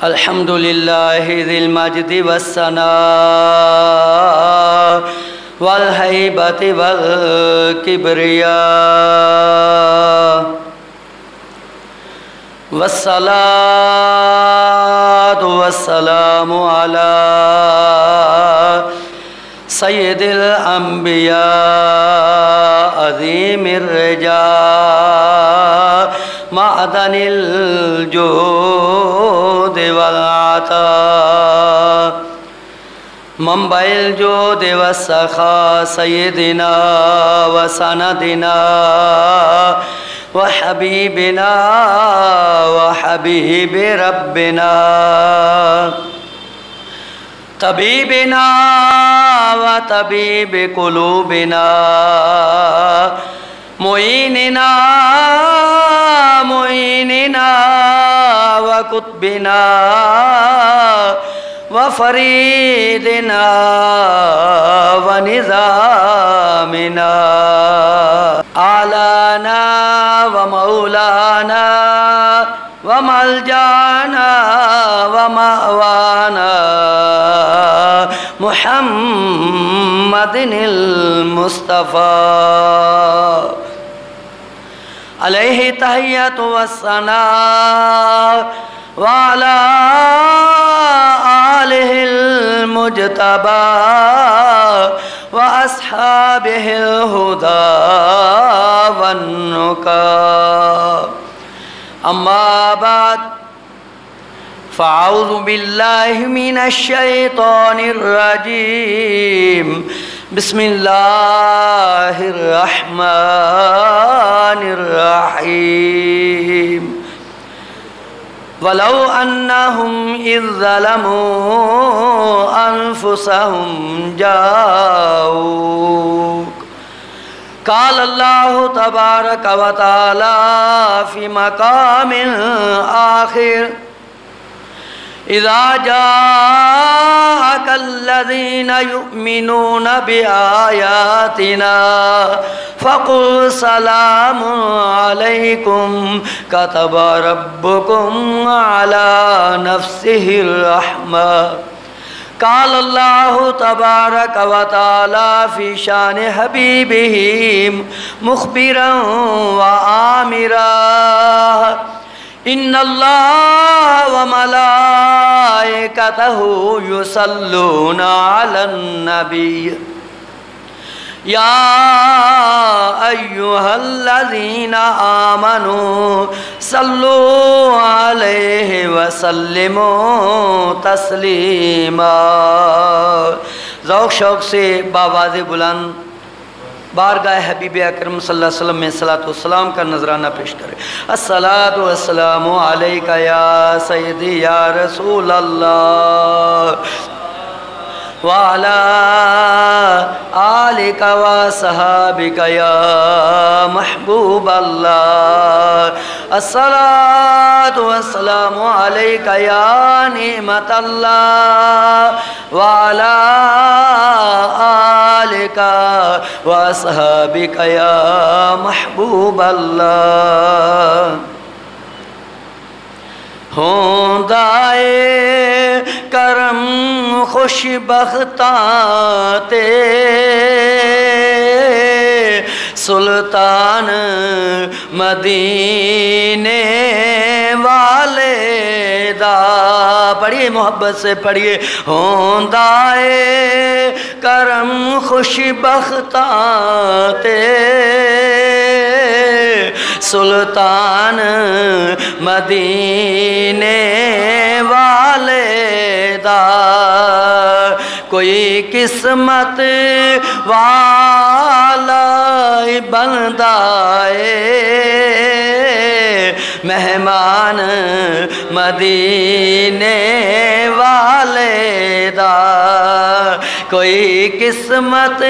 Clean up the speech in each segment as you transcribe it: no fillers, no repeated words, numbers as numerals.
الحمد للہ ذی المجد والثناء والہیبۃ والکبریاء والصلاة والسلام علی سید الانبیاء عظیم الرجاء معدن الجود والعطاء منبع الجود والسخاء سیدنا وسندنا وحبیبنا وحبیب ربنا طبیبنا وطبیب قلوبنا معیننا وقطبنا وفریدنا ونظامنا آلانا ومولانا وملجانا ومأوانا محمد المصطفى علیہ تحیۃ والثناء وعلى آلہ المجتبى وأصحابہ الہدى والنکا اما بعد فاعوذ باللہ من الشیطان الرجیم بسم اللہ الرحمن الرحیم وَلَوْ أَنَّهُمْ إِذْ ظَلَمُوا أَنفُسَهُمْ جَاءُوكَ قال اللہ تبارک و تعالی فی مقام آخر اذا جاءك الذين يؤمنون بآياتنا فقل سلام عليكم كتب ربكم على نفسه الرحمة قال اللہ تبارک و تعالی فی شان حبیبہ مخبرا و آمرا ان اللہ وملائکتہ یصلون علی النبی یا ایہا الذین آمنوا صلوا علیہ وسلموا تسلیما ذوق شوق سے باواز بلند بارگاہ حبیب اکرم صلی اللہ علیہ وسلم میں صلاۃ والسلام کا نذرانہ پیش کرے الصلاۃ والسلام علیکہ یا سیدی یا رسول اللہ وعلى آلك وصحابك يا محبوب الله الصلاة والسلام عليك يا نعمة الله وعلى آلك وصحابك يا محبوب الله ہوں دائے کرم خوش بختاں تے سلطان مدینے والے دا پڑھیے محبت سے پڑھیے ہوں دائے کرم خوش بختاں تے سلطان مدینے والے دا کوئی قسمت والا بندہ ہے مہمان مدینے والے دا کوئی قسمت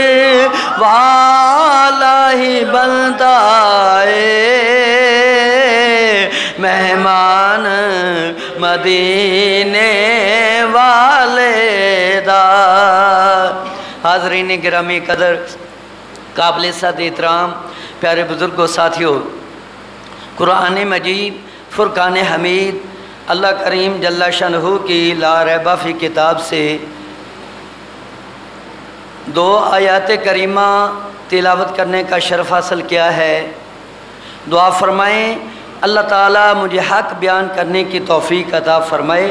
والا ہی بندہ ہے مہمان مدینے والے دا حاضرین گرامی قدر قابل صد احترام پیارے بزرگوں ساتھیوں قرآن مجید فرقان حمید اللہ کریم جل شانہ کی لا ریبہ فی کتاب سے 2 آیات کریمہ تلاوت کرنے کا شرف حاصل کیا ہے۔ دعا فرمائیں اللہ تعالیٰ مجھے حق بیان کرنے کی توفیق عطا فرمائے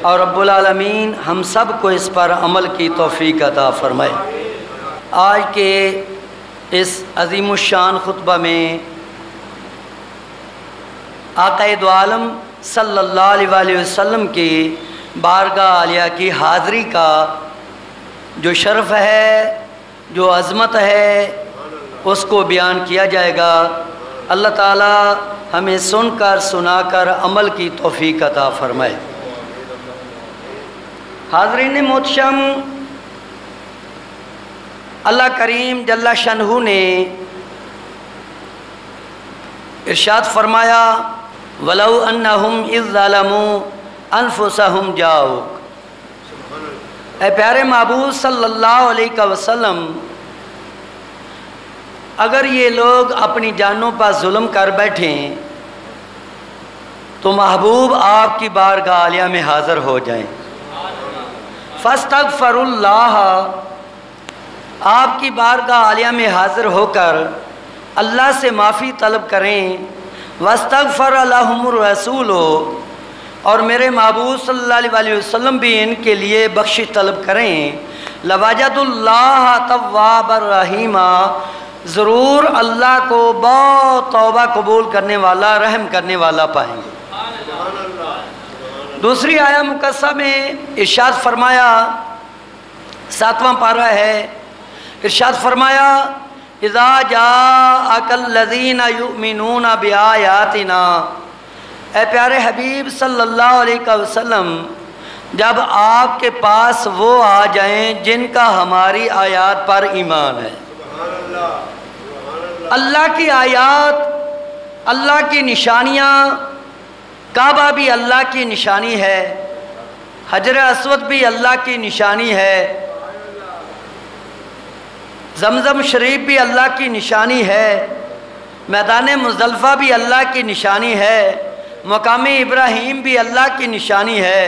اور رب العالمین ہم سب کو اس پر عمل کی توفیق عطا فرمائے۔ آج کے اس عظیم الشان خطبہ میں آقا دو عالم صلی اللہ علیہ وآلہ وسلم کی بارگاہ عالیہ کی حاضری کا جو شرف ہے، جو عظمت ہے، اس کو بیان کیا جائے گا۔ اللہ تعالی ہمیں سن کر سنا کر عمل کی توفیق عطا فرمائے۔ حاضرین محتشم، اللہ کریم جل شانہ نے ارشاد فرمایا وَلَوْ أَنَّهُمْ إِذْ ظَلَمُوا أَنفُسَهُمْ جَاءُوكَ۔ اے پیارے محبوب صلی اللہ علیہ وسلم، اگر یہ لوگ اپنی جانوں پر ظلم کر بیٹھیں تو محبوب آپ کی بارگاہ عالیہ میں حاضر ہو جائیں۔ فَاسْتَغْفَرُوا اللَّهَ، آپ کی بارگاہ عالیہ میں حاضر ہو کر اللہ سے معافی طلب کریں۔ وَاسْتَغْفَرَ لَهُمُ الرَّسُولُ، اور میرے محبوب صلی اللہ علیہ وسلم بھی ان کے لیے بخشش طلب کریں۔ لَوَجَدُوا اللَّهَ تَوَّابًا رَحِيمًا، ضرور اللہ کو بہت توبہ قبول کرنے والا، رحم کرنے والا پائیں گے۔ دوسری آیہ مقدسہ میں ارشاد فرمایا، 7واں پارہ ہے، ارشاد فرمایا اذا جاءک الذین یؤمنون بآیاتنا، اے پیارے حبیب صلی اللہ علیہ وسلم، جب آپ کے پاس وہ آ جائیں جن کا ہماری آیات پر ایمان ہے۔ اللہ کی آیات، اللہ کی نشانیاں، کعبہ بھی اللہ کی نشانی ہے، حجر اسود بھی اللہ کی نشانی ہے، زمزم شریف بھی اللہ کی نشانی ہے، میدان مزدلفہ بھی اللہ کی نشانی ہے، مقام ابراہیم بھی اللہ کی نشانی ہے،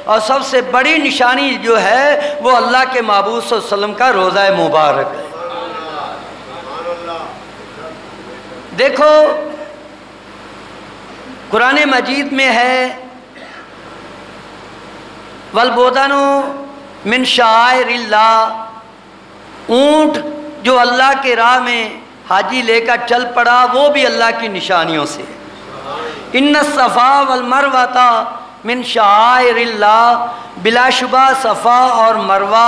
اور سب سے بڑی نشانی جو ہے وہ اللہ کے محبوب صلی اللہ علیہ وسلم کا روضہ مبارک ہے۔ دیکھو قرآن مجید میں ہے والبودن من شعائر اللہ، اونٹ جو اللہ کے راہ میں حاجی لے کر چل پڑا وہ بھی اللہ کی نشانیوں سے۔ ان الصفا والمروہ من شعائر اللہ، بلا شبہ صفا اور مروہ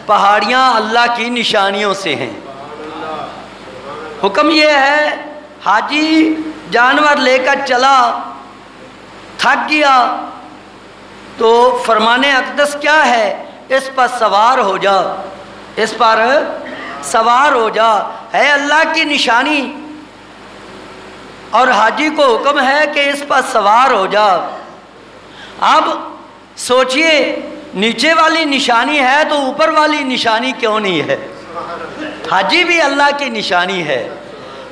پہاڑیاں اللہ کی نشانیوں سے ہیں۔ حکم یہ ہے حاجی جانور لے کر چلا، تھک گیا تو فرمان اقدس کیا ہے؟ اس پر سوار ہو جا، اس پر سوار ہو جا، ہے اللہ کی نشانی، اور حاجی کو حکم ہے کہ اس پر سوار ہو جا۔ اب سوچئے نیچے والی نشانی ہے تو اوپر والی نشانی کیوں نہیں ہے؟ حاجی بھی اللہ کی نشانی ہے،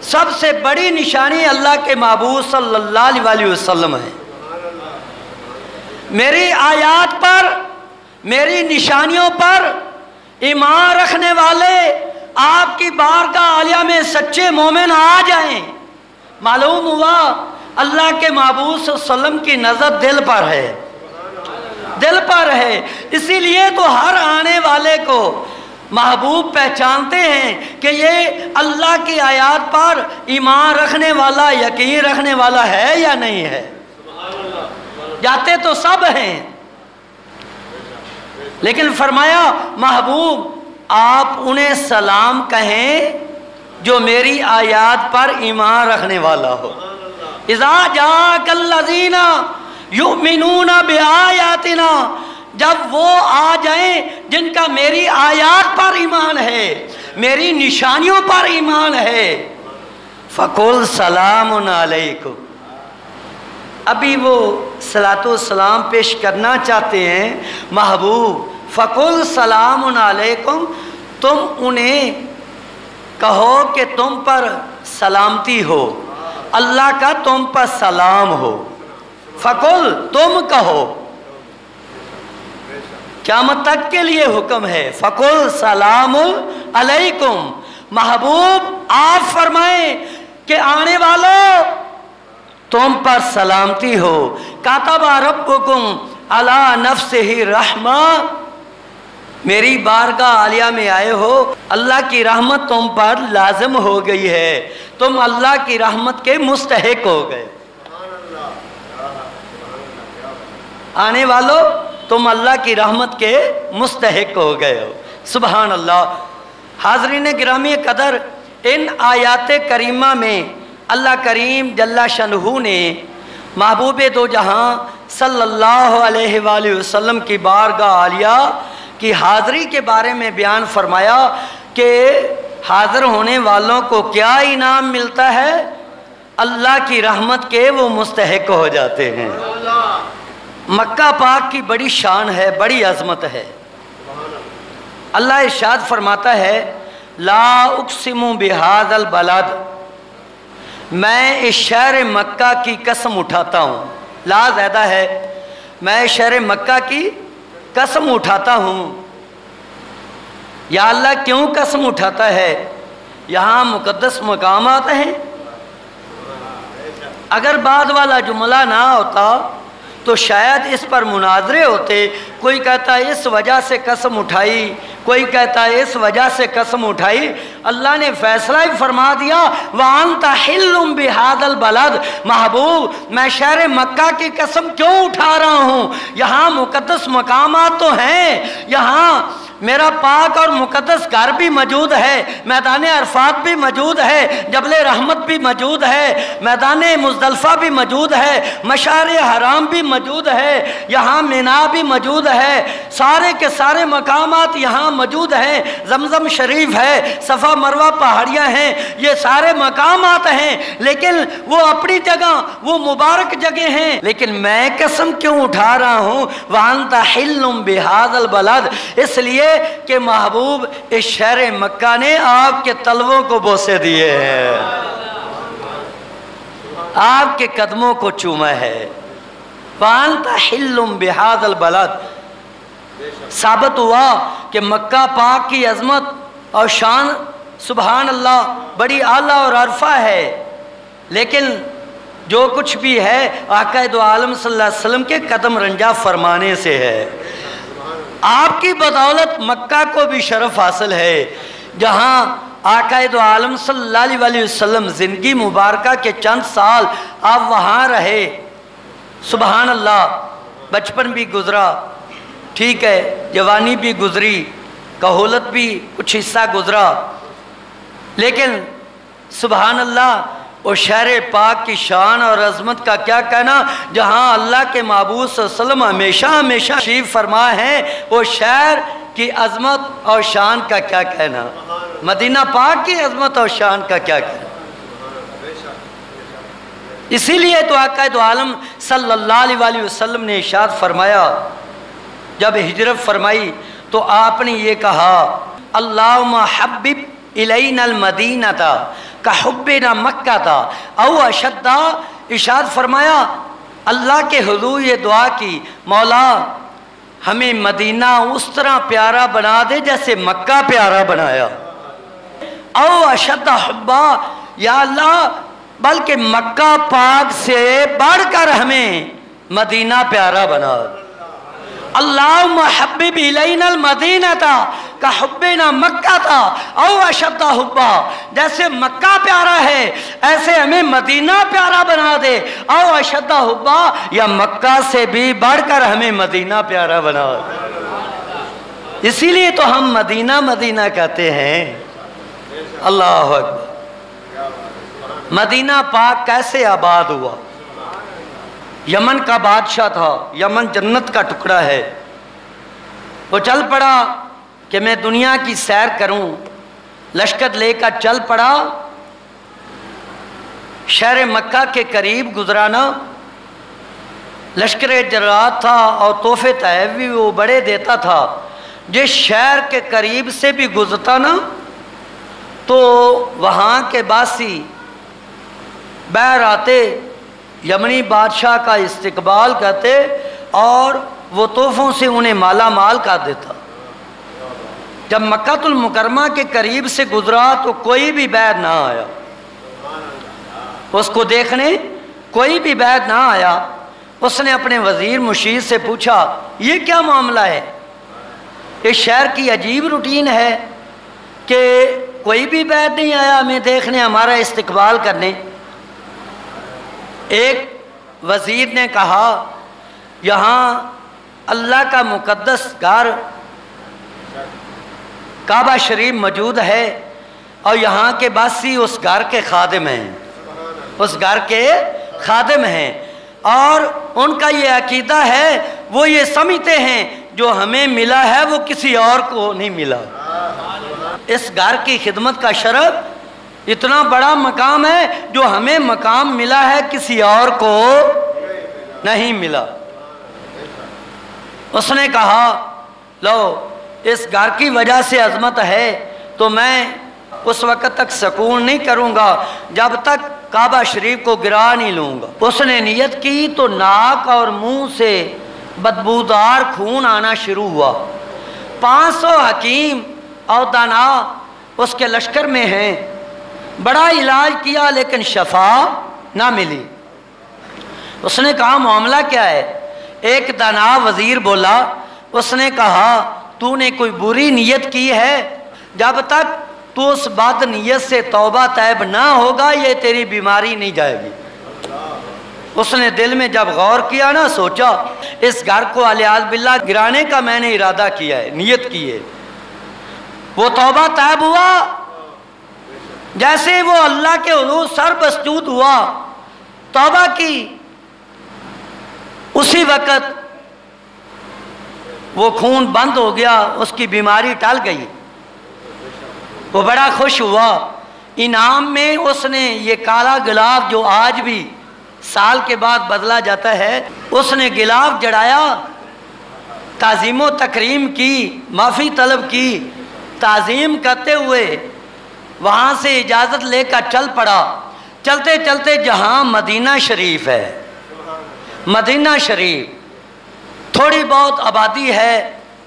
سب سے بڑی نشانی اللہ کے محبوب صلی اللہ علیہ وسلم ہے۔ میری آیات پر، میری نشانیوں پر ایمان رکھنے والے آپ کی بارگاہ عالیہ میں سچے مومن آ جائیں۔ معلوم ہوا اللہ کے محبوب صلی اللہ علیہ وسلم کی نظر دل پر ہے، دل پر ہے، اسی لیے تو ہر آنے والے کو محبوب پہچانتے ہیں کہ یہ اللہ کی آیات پر ایمان رکھنے والا، یقین رکھنے والا ہے یا نہیں ہے۔ جاتے تو سب ہیں، لیکن فرمایا محبوب آپ انہیں سلام کہیں جو میری آیات پر ایمان رکھنے والا ہو۔ اذا جاءک الذین یؤمنون بآیاتنا، جب وہ آ جائیں جن کا میری آیات پر ایمان ہے، میری نشانیوں پر ایمان ہے، فَقُلْ سَلَامٌ عَلَيْكُمْ، ابھی وہ صلاۃ و سلام پیش کرنا چاہتے ہیں۔ محبوب فَقُلْ سَلَامٌ عَلَيْكُمْ، تم انہیں کہو کہ تم پر سلامتی ہو، اللہ کا تم پر سلام ہو۔ فقل تم کہو، قیامت تک کے لیے حکم ہے، فقل سلام علیکم، محبوب آپ فرمائیں کہ آنے والوں تم پر سلامتی ہو، کاتب ربکم علی نفسہ رحمہ، میری بارگاہ عالیہ میں آئے ہو، اللہ کی رحمت تم پر لازم ہو گئی ہے، تم اللہ کی رحمت کے مستحق ہو گئے، آنے والوں تم اللہ کی رحمت کے مستحق ہو گئے ہو، سبحان اللہ۔ حاضرین گرامی قدر، ان آیات کریمہ میں اللہ کریم جل شانہ نے محبوب دو جہاں صلی اللہ علیہ وآلہ وسلم کی بارگاہ عالیہ کی حاضری کے بارے میں بیان فرمایا کہ حاضر ہونے والوں کو کیا انعام ملتا ہے، اللہ کی رحمت کے وہ مستحق ہو جاتے ہیں۔ مکہ پاک کی بڑی شان ہے، بڑی عظمت ہے۔ اللہ ارشاد فرماتا ہے لا اقسم بہذا البلد، میں اس شہر مکہ کی قسم اٹھاتا ہوں، لا زیادہ ہے، میں شہر مکہ کی قسم اٹھاتا ہوں۔ یا اللہ کیوں قسم اٹھاتا ہے؟ یہاں مقدس مقامات ہیں، اگر بعد والا جملہ نہ ہوتا تو شاید اس پر مناظرے ہوتے، کوئی کہتا ہے اس وجہ سے قسم اٹھائی، کوئی کہتا ہے اس وجہ سے قسم اٹھائی۔ اللہ نے فیصلہ ہی فرما دیا وَأَنْتَ حِلٌّ بِهَذَا الْبَلَدِ، محبوب میں شہر مکہ کی قسم کیوں اٹھا رہا ہوں؟ یہاں مقدس مقامات تو ہیں، یہاں میرا پاک اور مقدس گھر بھی موجود ہے، میدان عرفات بھی موجود ہے، جبل رحمت بھی موجود ہے، میدان مزدلفہ بھی موجود ہے، مشعر حرام بھی موجود ہے، یہاں مینا بھی موجود ہے، سارے کے سارے مقامات یہاں موجود ہیں، زمزم شریف ہے، صفا مروہ پہاڑیاں ہیں، یہ سارے مقامات ہیں، لیکن وہ اپنی جگہ وہ مبارک جگہ ہیں، لیکن میں قسم کیوں اٹھا رہا ہوں وَأَنْتَ حِلٌّ بِهَذَا الْبَلَدِ، اس لیے کہ محبوب اس شہر مکہ نے آپ کے تلووں کو بوسے دیے ہیں، آپ کے قدموں کو چوما ہے۔ وَأَنْتَ حِلٌّ بِهَذَا الْبَلَدِ، ثابت ہوا کہ مکہ پاک کی عظمت اور شان سبحان اللہ بڑی اعلیٰ اور عرفہ ہے، لیکن جو کچھ بھی ہے آقا دو عالم صلی اللہ علیہ وسلم کے قدم رنجا فرمانے سے ہے۔ آپ کی بدولت مکہ کو بھی شرف حاصل ہے، جہاں آقا دو عالم صلی اللہ علیہ وسلم زندگی مبارکہ کے چند سال آپ وہاں رہے، سبحان اللہ، بچپن بھی گزرا، ٹھیک ہے، جوانی بھی گزری، کہولت بھی کچھ حصہ گزرا، لیکن سبحان اللہ وہ شہر پاک کی شان اور عظمت کا کیا کہنا، جہاں اللہ کے محبوب صلی اللہ علیہ وسلم ہمیشہ ہمیشہ تشریف فرما ہے، وہ شہر کی عظمت اور شان کا کیا کہنا، مدینہ پاک کی عظمت اور شان کا کیا کہنا۔ اسی لیے تو آقا دو عالم صلی اللہ علیہ وسلم نے ارشاد فرمایا، جب ہجرت فرمائی تو آپ نے یہ کہا اللہم حبب الینا المدینہ کحبنا مکہ تھا او اشدہ، ارشاد فرمایا اللہ کے حضور یہ دعا کی مولا ہمیں مدینہ اس طرح پیارا بنا دے جیسے مکہ پیارا بنایا، او اشد حبا، یا اللہ بلکہ مکہ پاک سے بڑھ کر ہمیں مدینہ پیارا بنا۔ اللہم حبب الینا المدینہ کحبنا مکہ تھا او اشد حبا، جیسے مکہ پیارا ہے ایسے ہمیں مدینہ پیارا بنا دے، او اشد حبا، یا مکہ سے بھی بڑھ کر ہمیں مدینہ پیارا بنا دے۔ اسی لیے تو ہم مدینہ مدینہ کہتے ہیں۔ اللہ اکبر۔ مدینہ پاک کیسے آباد ہوا؟ یمن کا بادشاہ تھا، یمن جنت کا ٹکڑا ہے، وہ چل پڑا کہ میں دنیا کی سیر کروں، لشکر لے کر چل پڑا، شہر مکہ کے قریب گزرانا، لشکر جرات تھا اور تحفے تحائف بھی وہ بڑے دیتا تھا، جس شہر کے قریب سے بھی گزرتا نا تو وہاں کے باسی بہر آتے یمنی بادشاہ کا استقبال کرتے اور وہ تحفوں سے انہیں مالا مال کر دیتا۔ جب مکہ المکرمہ کے قریب سے گزرا تو کوئی بھی بید نہ آیا، اس کو دیکھنے کوئی بھی بید نہ آیا۔ اس نے اپنے وزیر مشیر سے پوچھا یہ کیا معاملہ ہے؟ اس شہر کی عجیب روٹین ہے کہ کوئی بھی بید نہیں آیا ہمیں دیکھنے، ہمارا استقبال کرنے۔ ایک وزیر نے کہا یہاں اللہ کا مقدس گھر کعبہ شریف موجود ہے اور یہاں کے باسی اس گھر کے خادم ہیں، اس گھر کے خادم ہیں، اور ان کا یہ عقیدہ ہے، وہ یہ سمجھتے ہیں جو ہمیں ملا ہے وہ کسی اور کو نہیں ملا۔ اس گھر کی خدمت کا شرف اتنا بڑا مقام ہے، جو ہمیں مقام ملا ہے کسی اور کو نہیں ملا۔ اس نے کہا لو اس گھر کی وجہ سے عظمت ہے تو میں اس وقت تک سکون نہیں کروں گا جب تک کعبہ شریف کو گرا نہیں لوں گا۔ اس نے نیت کی تو ناک اور منہ سے بدبودار خون آنا شروع ہوا۔ 500 حکیم اور دانا اس کے لشکر میں ہیں، بڑا علاج کیا لیکن شفا نہ ملی۔ اس نے کہا معاملہ کیا ہے؟ ایک دانا وزیر بولا، اس نے کہا تو نے کوئی بری نیت کی ہے، جب تک تو اس بد نیت سے توبہ طیب نہ ہوگا یہ تیری بیماری نہیں جائے گی۔ اس نے دل میں جب غور کیا نا، سوچا اس گھر کو علیاذ باللہ گرانے کا میں نے ارادہ کیا ہے، نیت کی ہے۔ وہ توبہ طیب ہوا، جیسے وہ اللہ کے حضور سر بسجود ہوا، توبہ کی، اسی وقت وہ خون بند ہو گیا، اس کی بیماری ٹل گئی۔ وہ بڑا خوش ہوا۔ انعام میں اس نے یہ کالا گلاب جو آج بھی سال کے بعد بدلا جاتا ہے، اس نے گلاب جڑایا، تعظیم و تکریم کی، معافی طلب کی، تعظیم کرتے ہوئے وہاں سے اجازت لے کر چل پڑا۔ چلتے چلتے جہاں مدینہ شریف ہے، مدینہ شریف تھوڑی بہت آبادی ہے،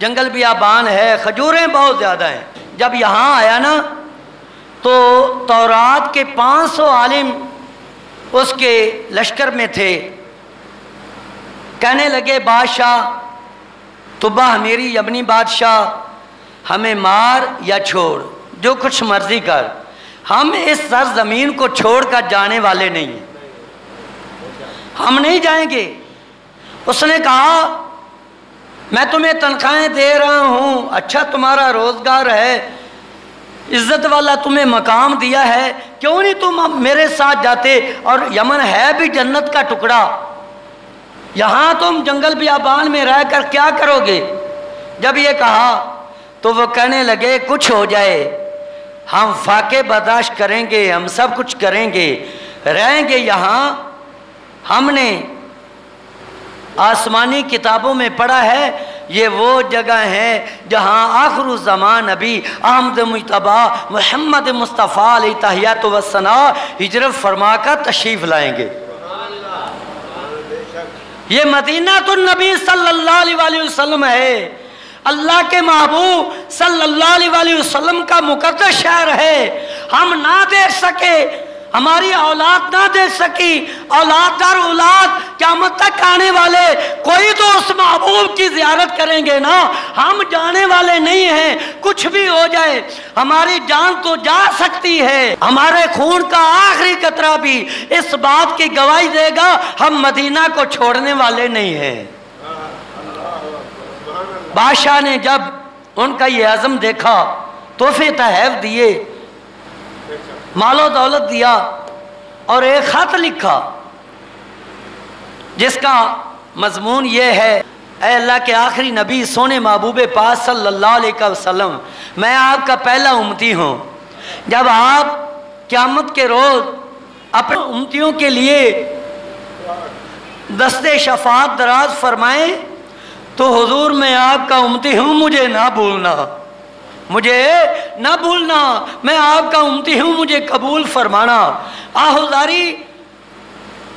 جنگل بیابان ہے، کھجوریں بہت زیادہ ہیں۔ جب یہاں آیا نا تو تورات کے 500 عالم اس کے لشکر میں تھے۔ کہنے لگے بادشاہ طبع میری یمنی بادشاہ، ہمیں مار یا چھوڑ، جو کچھ مرضی کر، ہم اس سرزمین کو چھوڑ کر جانے والے نہیں ہیں، ہم نہیں جائیں گے۔ اس نے کہا میں تمہیں تنخواہیں دے رہا ہوں، اچھا تمہارا روزگار ہے، عزت والا تمہیں مقام دیا ہے، کیوں نہیں تم میرے ساتھ جاتے؟ اور یمن ہے بھی جنت کا ٹکڑا، یہاں تم جنگل بیابان میں رہ کر کیا کرو گے؟ جب یہ کہا تو وہ کہنے لگے کچھ ہو جائے ہم فاقے برداشت کریں گے، ہم سب کچھ کریں گے، رہیں گے یہاں۔ ہم نے آسمانی کتابوں میں پڑھا ہے یہ وہ جگہ ہے جہاں آخر الزمان نبی احمد مجتبیٰ محمد مصطفیٰ علیہ تحیات و ثناء ہجرت فرما کر تشریف لائیں گے۔ یہ مدینہ النبی صلی اللہ علیہ وسلم ہے، اللہ کے محبوب صلی اللہ علیہ وسلم کا مقدس شہر ہے۔ ہم نہ دیکھ سکے، ہماری اولاد نہ دیکھ سکی، اولاد در اولاد قیامت تک آنے والے کوئی تو اس محبوب کی زیارت کریں گے نا، ہم جانے والے نہیں ہیں۔ کچھ بھی ہو جائے ہماری جان تو جا سکتی ہے، ہمارے خون کا آخری قطرہ بھی اس بات کی گواہی دے گا ہم مدینہ کو چھوڑنے والے نہیں ہیں۔ بادشاہ نے جب ان کا یہ عزم دیکھا، تحفے تحائف دیے، مال و دولت دیا، اور ایک خط لکھا جس کا مضمون یہ ہے اے اللہ کے آخری نبی سونے محبوب پاک صلی اللہ علیہ وسلم، میں آپ کا پہلا امتی ہوں، جب آپ قیامت کے روز اپنے امتیوں کے لیے دستے شفاعت دراز فرمائیں تو حضور میں آپ کا امتی ہوں، مجھے نہ بھولنا، مجھے نہ بھولنا، میں آپ کا امتی ہوں، مجھے قبول فرمانا۔ آہوزاری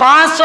500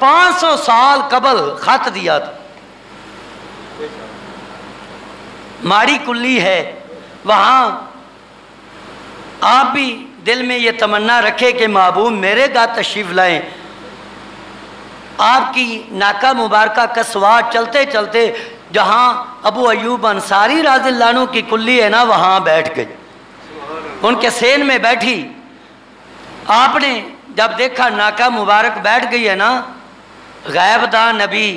500 سال قبل خط دیا تھا. ماڑی کلی ہے وہاں. آپ بھی دل میں یہ تمنا رکھے کہ محبوب میرے گھر تشریف لائیں. آپ کی ناکہ مبارکہ کسوات چلتے چلتے جہاں ابو ایوب انصاری رضی اللہ عنہ کی کلی ہے نا وہاں بیٹھ گئی. ان کے سین میں بیٹھی. آپ نے جب دیکھا ناکہ مبارک بیٹھ گئی ہے نا، غیب دان نبی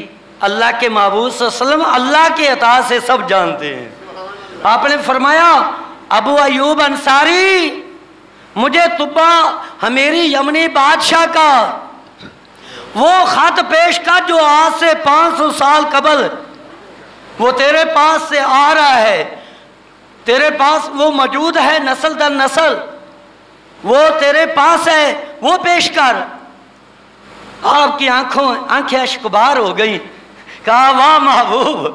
اللہ کے محبوب صلی اللہ علیہ وسلم اللہ کے عطا سے سب جانتے ہیں. آپ نے فرمایا ابو ایوب انصاری، مجھے طبا ہمیری یمنی بادشاہ کا وہ خط پیش کر جو آج سے 500 سال قبل وہ تیرے پاس سے آ رہا ہے، تیرے پاس وہ موجود ہے نسل در نسل، وہ تیرے پاس ہے، وہ پیش کر. آپ کی آنکھیں اشکبار ہو گئیں. کہا واہ محبوب،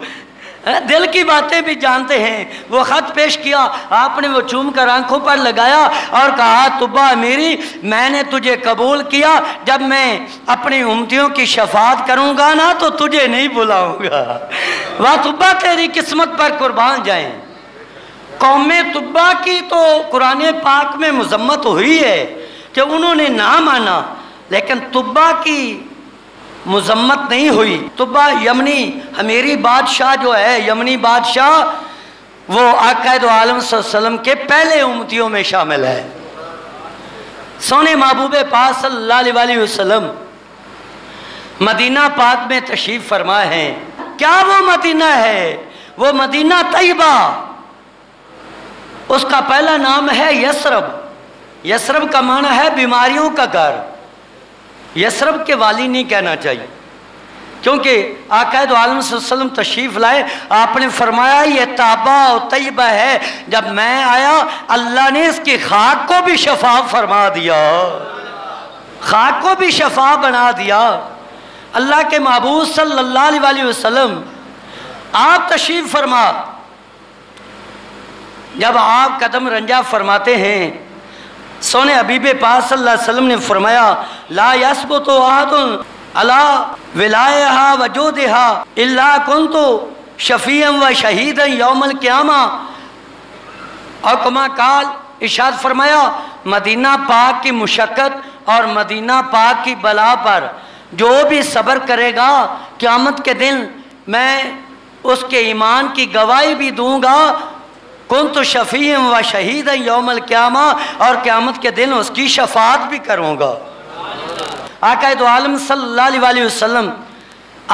دل کی باتیں بھی جانتے ہیں. وہ خط پیش کیا. آپ نے وہ چوم کر آنکھوں پر لگایا اور کہا طبا میری، میں نے تجھے قبول کیا. جب میں اپنی امتیوں کی شفاعت کروں گا نا تو تجھے نہیں بلاؤں گا. واہ طبا تیری قسمت پر قربان جائیں. قوم طبا کی تو قرآن پاک میں مذمت ہوئی ہے کہ انہوں نے نہ مانا، لیکن طبا کی مذمت نہیں ہوئی. طبا یمنی ہمیری بادشاہ جو ہے، یمنی بادشاہ، وہ آقا دو عالم صلی اللہ علیہ وسلم کے پہلے امتیوں میں شامل ہے. سونے محبوب پاک صلی اللہ علیہ وسلم مدینہ پاک میں تشریف فرما ہے. کیا وہ مدینہ ہے؟ وہ مدینہ طیبہ. اس کا پہلا نام ہے یثرب. یثرب کا معنی ہے بیماریوں کا گھر. یثرب کے والی نہیں کہنا چاہیے، کیونکہ آقا دو عالم صلی اللہ علیہ وسلم تشریف لائے. آپ نے فرمایا یہ تابہ و طیبہ ہے. جب میں آیا اللہ نے اس کی خاک کو بھی شفا فرما دیا، خاک کو بھی شفا بنا دیا. اللہ کے محبوب صلی اللہ علیہ وسلم آپ تشریف فرما. جب آپ قدم رنجا فرماتے ہیں، سونے حبیب پاک صلی اللہ علیہ وسلم نے فرمایا لا یثبت احد علی ولایہا وجودہا الا کنت شفیعا و شہیدا یوم القیامہ. اور کما قال ارشاد فرمایا مدینہ پاک کی مشقت اور مدینہ پاک کی بلا پر جو بھی صبر کرے گا قیامت کے دن میں اس کے ایمان کی گواہی بھی دوں گا. کنت شفیعا و شہیدا یوم القیامہ، اور قیامت کے دن اس کی شفاعت بھی کروں گا. آقا دو عالم صلی اللہ علیہ وسلم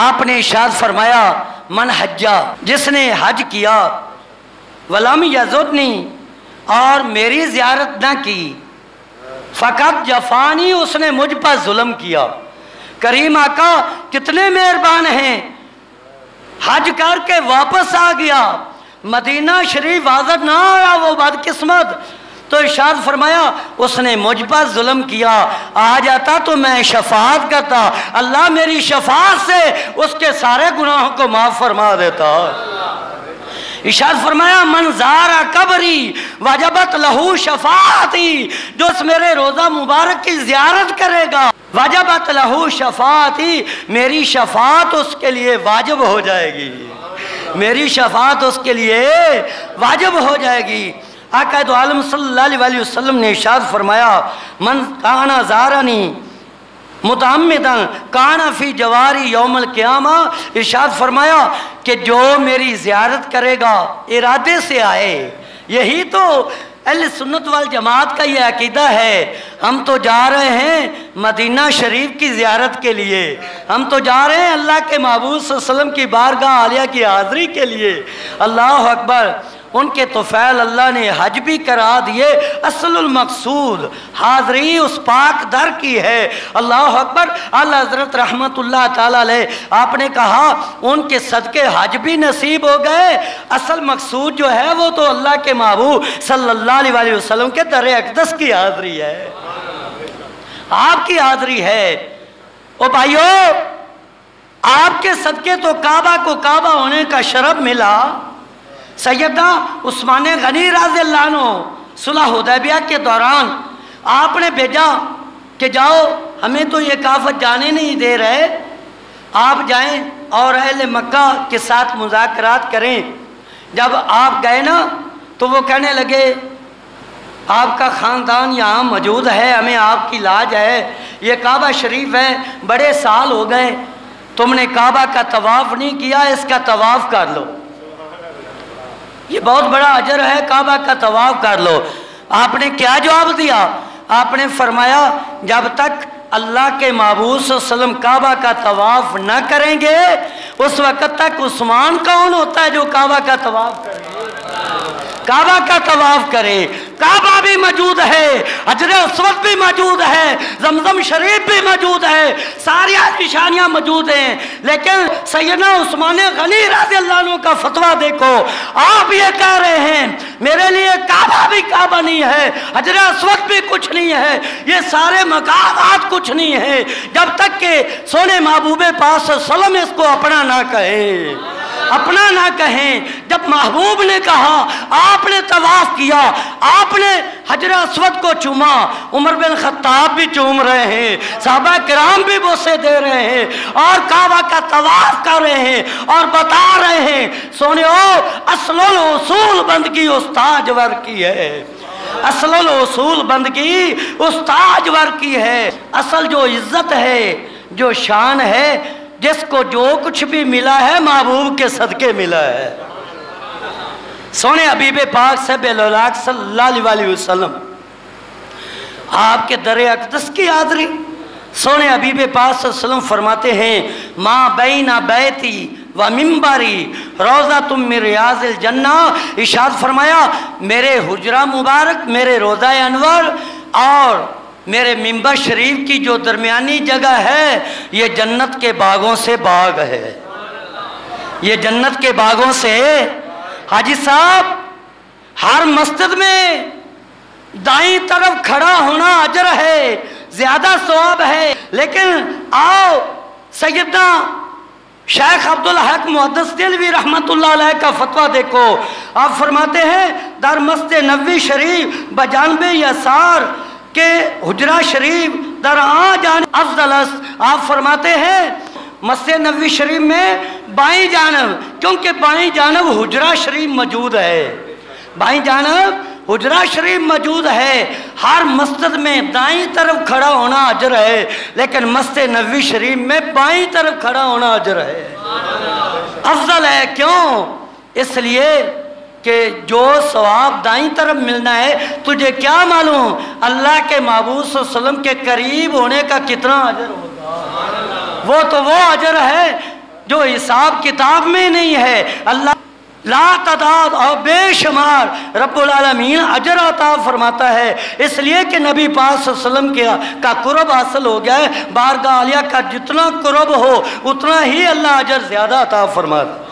آپ نے ارشاد فرمایا من حجا، جس نے حج کیا، ولم یزرنی، اور میری زیارت نہ کی، فقط جفانی، اس نے مجھ پر ظلم کیا. کریم آقا کتنے مہربان ہیں. حج کر کے واپس آ گیا، مدینہ شریف حاضر نہ آیا، وہ بدقسمت. تو ارشاد فرمایا اس نے مجھ پر ظلم کیا، آ جاتا تو میں شفاعت کرتا، اللہ میری شفاعت سے اس کے سارے گناہوں کو معاف فرما دیتا. ارشاد فرمایا من زارا قبری وجبت لہو شفاعتی، جو اس میرے روضہ مبارک کی زیارت کرے گا وجبت لہو شفاعتی، میری شفاعت اس کے لیے واجب ہو جائے گی، میری شفاعت اس کے لیے واجب ہو جائے گی. آقا دو عالم صلی اللہ علیہ وسلم نے ارشاد فرمایا من کانا زارنی متعمدا کانا فی جواری یوم القیامہ. ارشاد فرمایا کہ جو میری زیارت کرے گا ارادے سے آئے، یہی تو اہل سنت والجماعت کا یہ عقیدہ ہے. ہم تو جا رہے ہیں مدینہ شریف کی زیارت کے لیے، ہم تو جا رہے ہیں اللہ کے محبوب صلی اللہ علیہ وسلم کی بارگاہ عالیہ کی حاضری کے لیے. اللہ اکبر. ان کے توفیل اللہ نے حج بھی کرا دیے. اصل المقصود حاضری اس پاک در کی ہے. اللہ اکبر. اعلیٰ حضرت رحمت اللہ تعالیٰ علیہ آپ نے کہا ان کے صدقے حج بھی نصیب ہو گئے. اصل مقصود جو ہے وہ تو اللہ کے محبوب صلی اللہ علیہ وسلم کے در اقدس کی حاضری ہے، آپ کی حاضری ہے. او بھائیو، آپ کے صدقے تو کعبہ کو کعبہ ہونے کا شرف ملا. سیدنا عثمان غنی رضی اللہ عنہ صلح حدیبیہ کے دوران آپ نے بھیجا کہ جاؤ ہمیں تو یہ کافت جانے نہیں دے رہے، آپ جائیں اور اہل مکہ کے ساتھ مذاکرات کریں۔ جب آپ گئے نا تو وہ کہنے لگے آپ کا خاندان یہاں موجود ہے، ہمیں آپ کی لاج ہے، یہ کعبہ شریف ہے، بڑے سال ہو گئے تم نے کعبہ کا طواف نہیں کیا، اس کا طواف کر لو، یہ بہت بڑا اجر ہے، کعبہ کا طواف کر لو۔ آپ نے کیا جواب دیا؟ آپ نے فرمایا جب تک اللہ کے معبود صلی اللہ علیہ وسلم کعبہ کا طواف نہ کریں گے اس وقت تک عثمان کون ہوتا ہے جو کعبہ کا طواف کرے؟ کعبہ کا طواف کرے۔ کعبہ بھی موجود ہے، حجر اسود بھی موجود ہے، زمزم شریف بھی موجود ہے، ساری نشانیاں موجود ہیں، لیکن سیدنا عثمان غنی رضی اللہ عنہ کا فتویٰ دیکھو، آپ یہ کہہ رہے ہیں میرے لیے کعبہ بھی کعبہ نہیں ہے، حجر اسود بھی کچھ نہیں ہے، یہ سارے مقامات کچھ نہیں ہے جب تک کہ سونے محبوب پاک صلی اللہ علیہ وسلم اس کو اپنا نہ کہیں، اپنا نہ کہیں۔ جب محبوب نے کہا، آپ نے طواف کیا، آپ نے حجر اسود کو چوما، عمر بن خطاب بھی چوم رہے ہیں، صحابہ کرام بھی بوسے دے رہے ہیں اور کعبہ کا طواف کر رہے ہیں اور بتا رہے ہیں سونیو اصل الاصول بندگی استاج ور کی ہے، اصل الاصول بندگی استاج ور کی ہے۔ اصل جو عزت ہے، جو شان ہے، جس کو جو کچھ بھی ملا ہے محبوب کے صدقے ملا ہے۔ سونے حبیب پاک صاحب الاولاق صلی اللہ علیہ وسلم آپ کے در اقدس کی حاضری، سونے حبیب پاک صلی اللہ علیہ وسلم فرماتے ہیں ما بین بیتی و منبری روضۃ من ریاض الجنہ، ارشاد فرمایا میرے حجرہ مبارک، میرے روضہ انور اور میرے منبر شریف کی جو درمیانی جگہ ہے یہ جنت کے باغوں سے باغ ہے، یہ جنت کے باغوں سے۔ حاجی صاحب ہر مسجد میں دائیں طرف کھڑا ہونا اجر ہے، زیادہ ثواب ہے، لیکن آؤ سیدنا شیخ عبدالحق محدث دہلوی رحمت اللہ علیہ کا فتویٰ دیکھو، آپ فرماتے ہیں در مسجد نبوی شریف بجانب یسار کہ حجرہ شریف در آ جانب افضل است، آپ فرماتے ہیں مسجد نبوی شریف میں بائیں جانب، کیونکہ بائیں جانب حجرہ شریف موجود ہے، بائیں جانب حجرہ شریف موجود ہے، ہر مسجد میں دائیں طرف کھڑا ہونا اجر ہے، لیکن مسجد نبوی شریف میں بائیں طرف کھڑا ہونا اجر ہے، افضل ہے۔ کیوں؟ اس لیے کہ جو ثواب دائیں طرف ملنا ہے، تجھے کیا معلوم اللہ کے محبوب صلی اللہ علیہ وسلم کے قریب ہونے کا کتنا اجر ہوگا؟ وہ تو وہ اجر ہے جو حساب کتاب میں نہیں ہے، اللہ لا تعداد اور بے شمار رب العالمین اجر عطا فرماتا ہے، اس لیے کہ نبی پاک صلی اللہ علیہ وسلم کا قرب حاصل ہو گیا ہے، بارگاہ عالیہ کا جتنا قرب ہو اتنا ہی اللہ اجر زیادہ عطا فرماتا ہے۔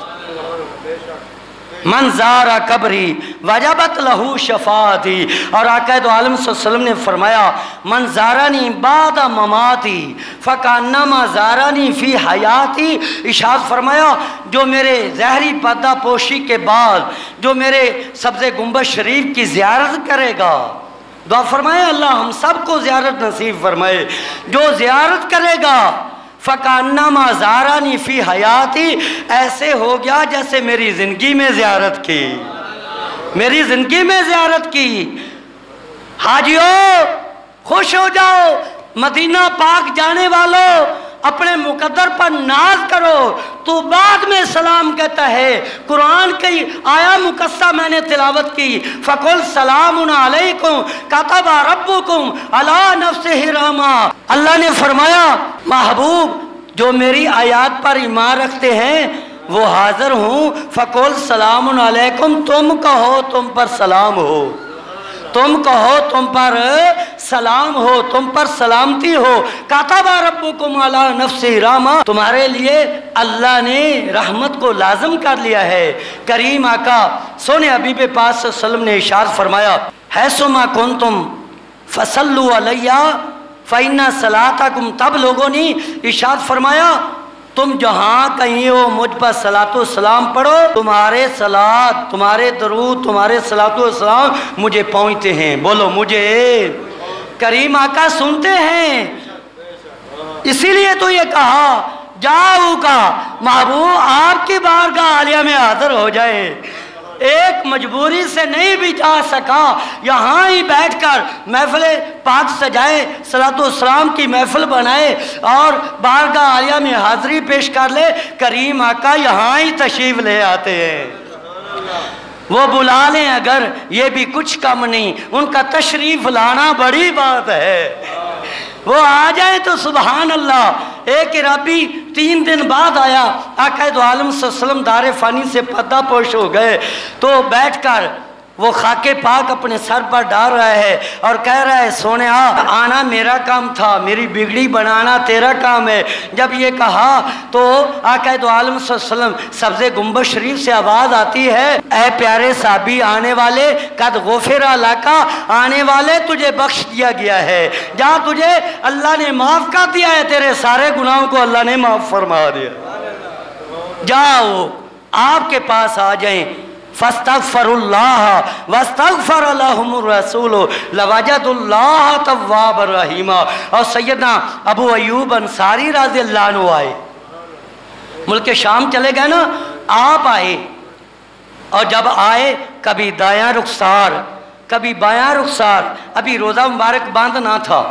من زارا قبری وجبت لہو شفاعتی، اور آقا دو عالم صلی اللہ علیہ وسلم نے فرمایا من زارانی بعد مماتی فکانما زارانی فی حیاتی، ارشاد فرمایا جو میرے ظاہری پردہ پوشی کے بعد جو میرے سبز گنبد شریف کی زیارت کرے گا، دعا فرمائے اللہ ہم سب کو زیارت نصیب فرمائے، جو زیارت کرے گا فَكَأَنَّمَا زَارَنِي فِي حَيَاتِي، ایسے ہو گیا جیسے میری زندگی میں زیارت کی، میری زندگی میں زیارت کی۔ حاجیوں خوش ہو جاؤ، مدینہ پاک جانے والوں اپنے مقدر پر ناز کرو، تو بعد میں سلام کہتا ہے۔ قرآن کی آیا مقصہ میں نے تلاوت کی، فَقُلْ سَلَامٌ عَلَيْكُمْ كَتَبَ رَبُّكُمْ عَلَىٰ نَفْسِهِ رَحْمَةً، اللہ نے فرمایا محبوب جو میری آیات پر ایمان رکھتے ہیں وہ حاضر ہوں، فَقُلْ سَلَامٌ عَلَيْكُمْ، تم کہو تم پر سلام ہو، تم کہو تم پر سلام ہو، تم پر سلامتی ہو، کاتب ربکم علی نفسہ رحمہ، تمہارے لیے اللہ نے رحمت کو لازم کر لیا ہے۔ کریم آقا سونے حبیب پاک صلی اللہ علیہ وسلم نے ارشاد فرمایا حیثما کنتم فصلوا علیہ فإن صلاتکم تبلغنی، ارشاد فرمایا تم جہاں کہیں ہو مجھ پر صلاۃ و سلام پڑھو، تمہارے صلاۃ، تمہارے درود، تمہارے صلاۃ و سلام مجھے پہنچتے ہیں، بولو مجھے۔ کریم آقا سنتے ہیں، اسی لیے تو یہ کہا جاؤ کا محبوب آپ کی بارگاہ عالیہ میں حاضر ہو جائے، ایک مجبوری سے نہیں بھی جا سکا، یہاں ہی بیٹھ کر محفل پاک سجائے، صلاۃ والسلام کی محفل بنائے اور بارگاہ عالیہ میں حاضری پیش کر لے، کریم آقا یہاں ہی تشریف لے آتے ہیں۔ وہ بلا لیں اگر یہ بھی کچھ کم نہیں، ان کا تشریف لانا بڑی بات ہے، وہ آ جائیں تو سبحان اللہ۔ ایک عربی 3 دن بعد آیا، آقا دو عالم صلی اللہ علیہ وسلم دار فانی سے پردہ پوش ہو گئے، تو بیٹھ کر وہ خاک پاک اپنے سر پر ڈال رہا ہے اور کہہ رہا ہے سونیا آنا میرا کام تھا، میری بگڑی بنانا تیرا کام ہے۔ جب یہ کہا تو آقا دو عالم صلی اللہ علیہ وسلم سبز گنبد شریف سے آواز آتی ہے، اے پیارے صحابی آنے والے، قد غفر لک، آنے والے تجھے بخش دیا گیا ہے، جہاں تجھے اللہ نے معاف کر دیا ہے، تیرے سارے گناہوں کو اللہ نے معاف فرما دیا، جاؤ آپ کے پاس آ جائیں۔ فاستغفروا اللہ واستغفر لهم الرسول لوجدوا اللہ توابا رحیما۔ اور سیدنا ابو ایوب انصاری رضی اللہ عنہ آئے، ملک شام چلے گئے نا، آپ آئے، اور جب آئے کبھی دایاں رخسار کبھی بایاں رخسار، ابھی روزہ مبارک باندھ نہ تھا،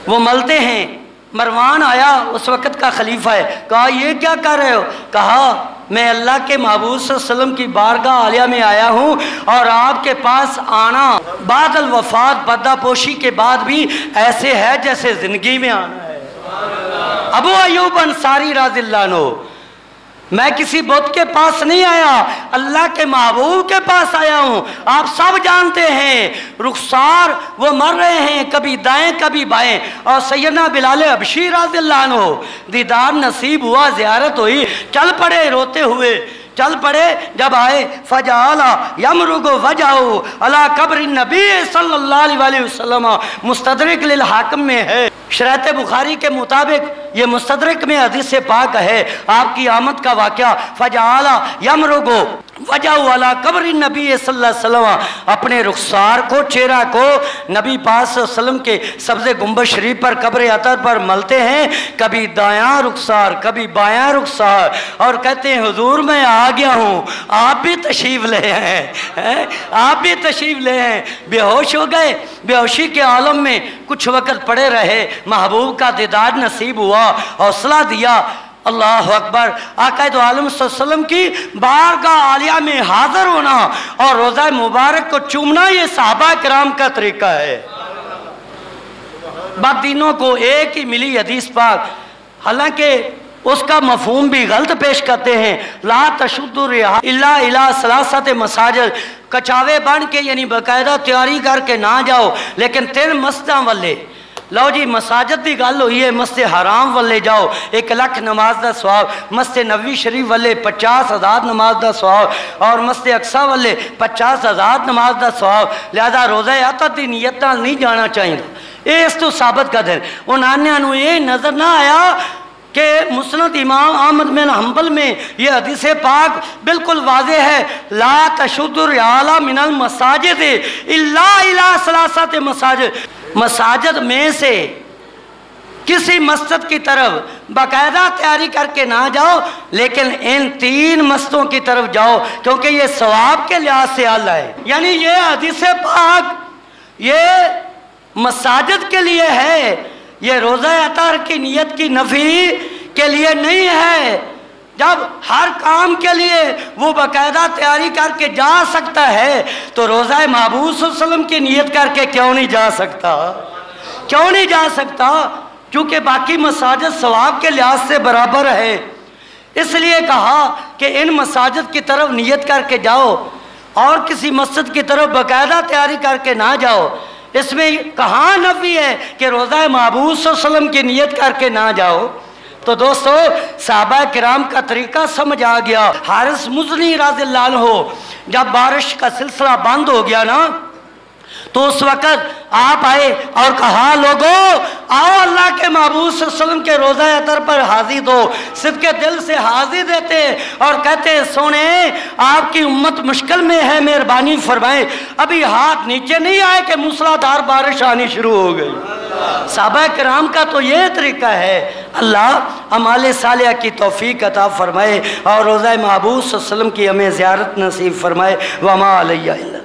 وہ ملتے ہیں۔ مروان آیا، اس وقت کا خلیفہ ہے، کہا یہ کیا کر رہے ہو؟ کہا میں اللہ کے محبوب صلی اللہ علیہ وسلم کی بارگاہ عالیہ میں آیا ہوں، اور آپ کے پاس آنا بعد الوفات پردہ پوشی کے بعد بھی ایسے ہے جیسے زندگی میں آنا ہے۔ ابو ایوب انصاری رضی اللہ عنہ، میں کسی بت کے پاس نہیں آیا، اللہ کے محبوب کے پاس آیا ہوں۔ آپ سب جانتے ہیں رخسار وہ مر رہے ہیں، کبھی دائیں کبھی بائیں، اور سیدنا بلال حبشی رضی اللہ عنہ دیدار نصیب ہوا، زیارت ہوئی، چل پڑے روتے ہوئے، چل پڑے۔ جب آئے فجعل یمرغ وجهه علی قبر النبی صلی اللہ علیہ وسلم، مستدرک للحاکم میں ہے، شریعت بخاری کے مطابق یہ مستدرک میں حدیث پاک ہے، آپ کی آمد کا واقعہ۔ فجعل یمرغ وجهه علی قبر النبی صلی اللہ علیہ وسلم، اپنے رخسار کو، چہرہ کو نبی پاک صلی اللہ علیہ وسلم کے سبز گنبد شریف پر قبر اطہر پر ملتے ہیں، کبھی دایاں رخسار کبھی بایاں رخسار، اور کہتے ہیں حضور میں آ گیا ہوں، آپ بھی تشریف لے ہیں، آپ بھی تشریف لے ہیں۔ بے ہوش ہو گئے، بے ہوشی کے عالم میں کچھ وقت پڑے رہے، محبوب کا دیدار نصیب ہوا، حوصلہ دیا۔ اللہ اکبر، آقا دو عالم صلی اللہ علیہ وسلم کی بارگاہ عالیہ میں حاضر ہونا اور روضہ مبارک کو چومنا، یہ صحابہ کرام کا طریقہ ہے۔ بدینوں کو ایک ہی ملی حدیث پاک، حالانکہ اس کا مفہوم بھی غلط پیش کرتے ہیں، لا تشد الرحال الا الی ثلاثۃ مساجد، کچاوے بن کے یعنی باقاعدہ تیاری کر کے نہ جاؤ، لیکن 3 مسجداں والے لو جی، مساجد کی گل ہوئی ہے، مسجد حرام والے جاؤ 1 لاکھ نماز دا ثواب، مسجد نبوی شریف والے 50,000 نماز دا ثواب، اور مسجد اقصی والے 50,000 نماز دا ثواب۔ لہذا روزہ اطہر دی نیت نال نہیں جانا چاہیے، یہ اس تو ثابت کر دیں۔ انہوں نے یہ نظر نہ آیا کہ مسند امام احمد بن حنبل میں یہ حدیث پاک بالکل واضح ہے، لا تشد الرحال من المساجد الا الی ثلاثۃ مساجد، مساجد میں سے کسی مسجد کی طرف باقاعدہ تیاری کر کے نہ جاؤ، لیکن ان 3 مسجدوں کی طرف جاؤ، کیونکہ یہ ثواب کے لحاظ سے اعلیٰ ہے۔ یعنی یہ حدیث پاک یہ مساجد کے لیے ہے، یہ روزہ اطہر کی نیت کی نفی کے لیے نہیں ہے۔ جب ہر کام کے لیے وہ باقاعدہ تیاری کر کے جا سکتا ہے تو روزہ محبوب صلی اللہ علیہ وسلم کی نیت کر کے کیوں نہیں جا سکتا؟ کیوں نہیں جا سکتا؟ کیونکہ باقی مساجد ثواب کے لحاظ سے برابر ہے، اس لیے کہا کہ ان مساجد کی طرف نیت کر کے جاؤ، اور کسی مسجد کی طرف باقاعدہ تیاری کر کے نہ جاؤ۔ اس میں کہاں نفی ہے کہ روزہ محبوب صلی اللہ علیہ وسلم کی نیت کر کے نہ جاؤ؟ تو دوستو صحابہ کرام کا طریقہ سمجھ آ گیا۔ حارث مزنی رضی اللہ عنہ جب بارش کا سلسلہ بند ہو گیا نا، تو اس وقت آپ آئے اور کہا لوگوں آؤ اللہ کے محبوب صلی اللہ علیہ وسلم کے روزہ اطہر پر حاضر دو، صدق کے دل سے حاضر دیتے اور کہتے سونے آپ کی امت مشکل میں ہے، مہربانی فرمائیں۔ ابھی ہاتھ نیچے نہیں آئے کہ موسلادھار بارش آنی شروع ہو گئی۔ صحابہ کرام کا تو یہ طریقہ ہے۔ اللہ اعمال صالحہ کی توفیق عطا فرمائے اور روضہ محبوب صلی اللہ علیہ وسلم کی ہمیں زیارت نصیب فرمائے۔ وما علیہ الا